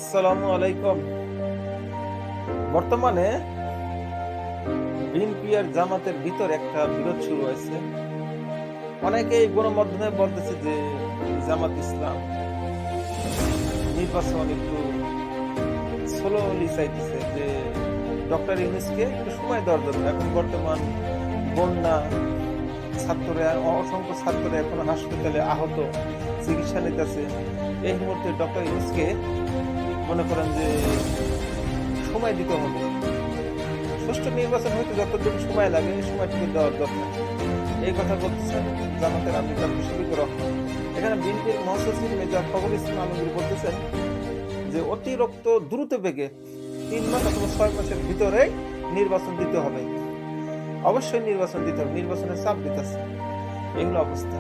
আসসালামু আলাইকুম। বর্তমানে বিএনপি আর জামাতের ভিতর একটা বিরোধ শুরু হয়েছে। অনেকেই গণমাধ্যমে বলতেছে যে জামাত ইসলাম নির্বাচন একটু স্লোলি চাইতেছে, যে ডক্টর ইউনূসকে একটু সময় দেওয়ার জন্য। এখন বর্তমান বন্যা, ছাত্ররা, অসংখ্য ছাত্ররা এখন হাসপাতালে আহত, চিকিৎসা নিতেছে। এই মুহূর্তে ডক্টর ইউনূসকে মনে করেন যে সময় দিতে হবে। সুষ্ঠু নির্বাচন হইতে যতটুকু সময় লাগে এই সময়টুকু দেওয়ার দরকার। এই কথা বলতেছেন জামাতের আমির ডক্টর শফিকুর রহমান। এখানে বিএনপির মহাসচিব মেজর ফখরুল ইসলাম আলমগীর বলতেছেন যে অতিরিক্ত দ্রুত বেগে 3 মাস অথবা 6 মাসের ভিতরে নির্বাচন দিতে হবে। অবশ্যই নির্বাচন দিতে হবে, নির্বাচনের চাপ দিতেছে। এগুলো অবস্থা।